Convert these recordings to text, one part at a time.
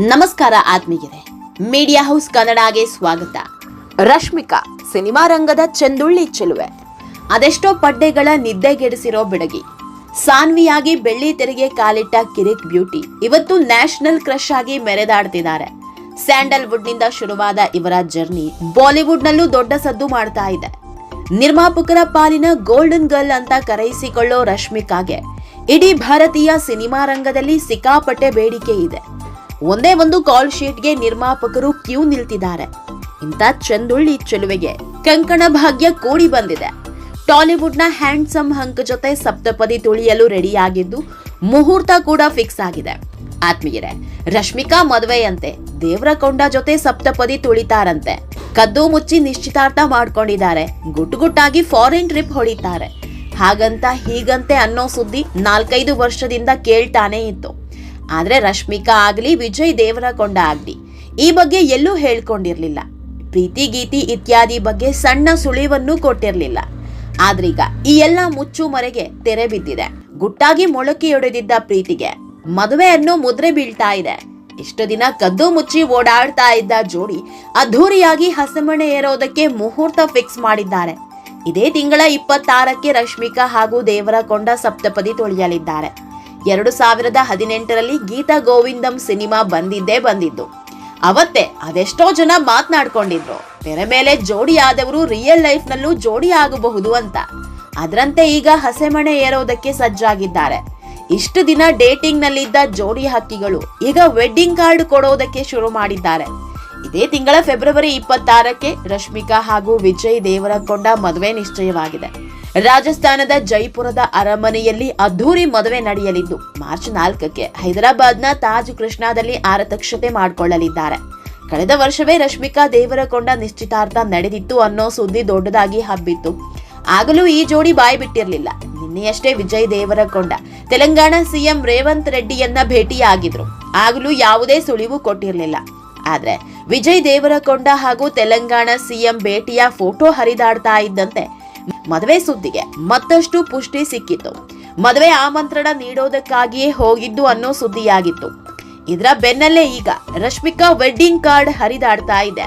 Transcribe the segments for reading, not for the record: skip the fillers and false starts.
ನಮಸ್ಕಾರ ಆತ್ಮೀಯರೇ, media house ಕನ್ನಡಗೆ ಸ್ವಾಗತ. ರಶ್ಮಿಕಾ ಸಿನಿಮಾ ರಂಗದ ಚೆಂದುಳ್ಳಿ ಚೆಲುವೆ, ಅದೆಷ್ಟೋ ಪಡ್ಡೆಗಳ ನಿದ್ದೆಗೆಡಿಸಿರೋ ಬಿಡಗಿ, ಸಾನ್ವಿಯಾಗಿ ಬೆಳ್ಳಿ ತೆರೆಗೆ ಕಾಲಿಟ್ಟ ಕಿರಿಕ್ ಬ್ಯೂಟಿ ಇವತ್ತು ನ್ಯಾಷನಲ್ ಕ್ರಶ್ ಆಗಿ ಮೆರೆದಾಡ್ತಿದ್ದಾರೆ. ಸ್ಯಾಂಡಲ್ವುಡ್ ನಿಂದ ಶುರುವಾದ ಇವರ ಜರ್ನಿ ಬಾಲಿವುಡ್ ನಲ್ಲೂ ದೊಡ್ಡ ಸದ್ದು ಮಾಡ್ತಾ ಇದೆ. ನಿರ್ಮಾಪಕರ ಪಾಲಿನ ಗೋಲ್ಡನ್ ಗರ್ಲ್ ಅಂತ ಕರೆಯಿಸಿಕೊಳ್ಳೋ ರಶ್ಮಿಕಾಗೆ ಇಡೀ ಭಾರತೀಯ ಸಿನಿಮಾ ರಂಗದಲ್ಲಿ ಸಿಕ್ಕಾಪಟ್ಟೆ ಬೇಡಿಕೆ ಇದೆ. ಒಂದೇ ಒಂದು ಕಾಲ್ ಶೀಟ್ಗೆ ನಿರ್ಮಾಪಕರು ಕ್ಯೂ ನಿಲ್ತಿದ್ದಾರೆ. ಇಂಥ ಚಂದುಳ್ಳಿ ಚೆಲುವೆಗೆ ಕಂಕಣ ಭಾಗ್ಯ ಕೂಡಿ ಬಂದಿದೆ. ಟಾಲಿವುಡ್ ನ ಹ್ಯಾಂಡ್ಸಮ್ ಹಂಕ್ ಜೊತೆ ಸಪ್ತಪದಿ ತುಳಿಯಲು ರೆಡಿಯಾಗಿದ್ದು ಮುಹೂರ್ತ ಕೂಡ ಫಿಕ್ಸ್ ಆಗಿದೆ. ಆತ್ಮೀಯರೇ, ರಶ್ಮಿಕಾ ಮದುವೆಯಂತೆ ದೇವರಕೊಂಡ ಜೊತೆ ಸಪ್ತಪದಿ ತುಳಿತಾರಂತೆ. ಕದ್ದು ಮುಚ್ಚಿ ನಿಶ್ಚಿತಾರ್ಥ ಮಾಡ್ಕೊಂಡಿದ್ದಾರೆ. ಗುಟ್ಟಾಗಿ ಫಾರಿನ್ ಟ್ರಿಪ್ ಹೊಡಿತಾರೆ. ಹಾಗಂತ ಹೀಗಂತೆ ಅನ್ನೋ ಸುದ್ದಿ 4-5 ವರ್ಷದಿಂದ ಕೇಳ್ತಾನೆ ಇತ್ತು. ಆದ್ರೆ ರಶ್ಮಿಕಾ ಆಗ್ಲಿ ವಿಜಯ್ ದೇವರಕೊಂಡ ಆಗ್ಲಿ ಈ ಬಗ್ಗೆ ಎಲ್ಲೂ ಹೇಳ್ಕೊಂಡಿರ್ಲಿಲ್ಲ. ಪ್ರೀತಿ ಗೀತಿ ಇತ್ಯಾದಿ ಬಗ್ಗೆ ಸಣ್ಣ ಸುಳಿವನ್ನು ಕೊಟ್ಟಿರ್ಲಿಲ್ಲ. ಆದ್ರೀಗ ಈ ಎಲ್ಲ ಮುಚ್ಚು ಮರೆಗೆ ತೆರೆ ಬಿದ್ದಿದೆ. ಗುಟ್ಟಾಗಿ ಮೊಳಕೆಯೊಡೆದಿದ್ದ ಪ್ರೀತಿಗೆ ಮದುವೆ ಅನ್ನೋ ಮುದ್ರೆ ಬೀಳ್ತಾ ಇದೆ. ಇಷ್ಟು ದಿನ ಕದ್ದು ಮುಚ್ಚಿ ಓಡಾಡ್ತಾ ಇದ್ದ ಜೋಡಿ ಅದ್ಧೂರಿಯಾಗಿ ಹಸೆಮಣೆ ಏರೋದಕ್ಕೆ ಮುಹೂರ್ತ ಫಿಕ್ಸ್ ಮಾಡಿದ್ದಾರೆ. ಇದೇ ತಿಂಗಳ 26ಕ್ಕೆ ರಶ್ಮಿಕಾ ಹಾಗೂ ದೇವರಕೊಂಡ ಸಪ್ತಪದಿ ತುಳಿಯಲಿದ್ದಾರೆ. 2018ರಲ್ಲಿ ಗೀತಾ ಗೋವಿಂದಂ ಸಿನಿಮಾ ಬಂದಿದ್ದು. ಅವತ್ತೇ ಅದೆಷ್ಟೋ ಜನ ಮಾತನಾಡ್ಕೊಂಡಿದ್ರು, ತೆರೆ ಮೇಲೆ ಜೋಡಿ ಆದವರು ರಿಯಲ್ ಲೈಫ್ ನಲ್ಲೂ ಜೋಡಿ ಆಗಬಹುದು ಅಂತ. ಅದರಂತೆ ಈಗ ಹಸೆಮಣೆ ಏರೋದಕ್ಕೆ ಸಜ್ಜಾಗಿದ್ದಾರೆ. ಇಷ್ಟು ದಿನ ಡೇಟಿಂಗ್ ನಲ್ಲಿದ್ದ ಜೋಡಿ ಹಕ್ಕಿಗಳು ಈಗ ವೆಡ್ಡಿಂಗ್ ಕಾರ್ಡ್ ಕೊಡೋದಕ್ಕೆ ಶುರು ಮಾಡಿದ್ದಾರೆ. ಇದೇ ತಿಂಗಳ ಫೆಬ್ರವರಿ 26ಕ್ಕೆ ರಶ್ಮಿಕಾ ಹಾಗೂ ವಿಜಯ್ ದೇವರಕೊಂಡ ಮದುವೆ ನಿಶ್ಚಯವಾಗಿದೆ. ರಾಜಸ್ಥಾನದ ಜೈಪುರದ ಅರಮನೆಯಲ್ಲಿ ಅದ್ಧೂರಿ ಮದುವೆ ನಡೆಯಲಿದ್ದು ಮಾರ್ಚ್ 4ಕ್ಕೆ ಹೈದರಾಬಾದ್ನ ತಾಜ್ ಕೃಷ್ಣಾದಲ್ಲಿ ಆರತಕ್ಷತೆ ಮಾಡಿಕೊಳ್ಳಲಿದ್ದಾರೆ. ಕಳೆದ ವರ್ಷವೇ ರಶ್ಮಿಕಾ ದೇವರಕೊಂಡ ನಿಶ್ಚಿತಾರ್ಥ ನಡೆದಿತ್ತು ಅನ್ನೋ ಸುದ್ದಿ ದೊಡ್ಡದಾಗಿ ಹಬ್ಬಿತ್ತು. ಆಗಲೂ ಈ ಜೋಡಿ ಬಾಯಿ ಬಿಟ್ಟಿರಲಿಲ್ಲ. ನಿನ್ನೆಯಷ್ಟೇ ವಿಜಯ್ ದೇವರಕೊಂಡ ತೆಲಂಗಾಣ ಸಿಎಂ ರೇವಂತ್ ರೆಡ್ಡಿಯನ್ನ ಭೇಟಿಯಾಗಿದ್ರು. ಆಗಲೂ ಯಾವುದೇ ಸುಳಿವು ಕೊಟ್ಟಿರಲಿಲ್ಲ. ಆದ್ರೆ ವಿಜಯ್ ದೇವರಕೊಂಡ ಹಾಗೂ ತೆಲಂಗಾಣ ಸಿಎಂ ಭೇಟಿಯ ಫೋಟೋ ಹರಿದಾಡ್ತಾ ಇದ್ದಂತೆ ಮದುವೆ ಸುದ್ದಿಗೆ ಮತ್ತಷ್ಟು ಪುಷ್ಟಿ ಸಿಕ್ಕಿತ್ತು. ಮದುವೆ ಆಮಂತ್ರಣ ನೀಡೋದಕ್ಕಾಗಿಯೇ ಹೋಗಿದ್ದು ಅನ್ನೋ ಸುದ್ದಿಯಾಗಿತ್ತು. ಇದರ ಬೆನ್ನಲ್ಲೇ ಈಗ ರಶ್ಮಿಕಾ ವೆಡ್ಡಿಂಗ್ ಕಾರ್ಡ್ ಹರಿದಾಡ್ತಾ ಇದೆ.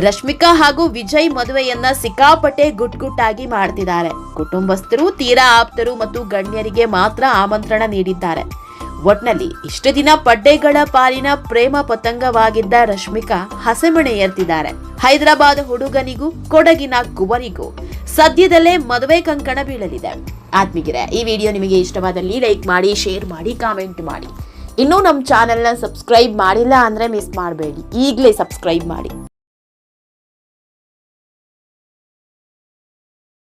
ರಶ್ಮಿಕಾ ಹಾಗೂ ವಿಜಯ್ ಮದುವೆಯನ್ನ ಸಿಕ್ಕಾಪಟ್ಟೆ ಗುಟ್ಟಾಗಿ ಮಾಡ್ತಿದ್ದಾರೆ. ಕುಟುಂಬಸ್ಥರು, ತೀರಾ ಆಪ್ತರು ಮತ್ತು ಗಣ್ಯರಿಗೆ ಮಾತ್ರ ಆಮಂತ್ರಣ ನೀಡಿದ್ದಾರೆ. ಒಟ್ನಲ್ಲಿ ಇಷ್ಟು ದಿನ ಪಡ್ಡೆಗಳ ಪಾಲಿನ ಪ್ರೇಮ ಪತಂಗವಾಗಿದ್ದ ರಶ್ಮಿಕಾ ಹಸೆಮಣೆ ಏರ್ತಿದ್ದಾರೆ. ಹೈದರಾಬಾದ್ ಹುಡುಗನಿಗೂ ಕೊಡಗಿನ ಕುವರಿಗೂ ಸದ್ಯದಲ್ಲೇ ಮದುವೆ ಕಂಕಣ ಬೀಳಲಿದೆ. ಆತ್ಮೀಯರೇ, ಈ ವಿಡಿಯೋ ನಿಮಗೆ ಇಷ್ಟವಾದಲ್ಲಿ ಲೈಕ್ ಮಾಡಿ, ಶೇರ್ ಮಾಡಿ, ಕಾಮೆಂಟ್ ಮಾಡಿ. ಇನ್ನೂ ನಮ್ಮ ಚಾನೆಲ್ನ ಸಬ್ಸ್ಕ್ರೈಬ್ ಮಾಡಿಲ್ಲ ಅಂದ್ರೆ ಮಿಸ್ ಮಾಡಬೇಡಿ, ಈಗಲೇ ಸಬ್ಸ್ಕ್ರೈಬ್ ಮಾಡಿ.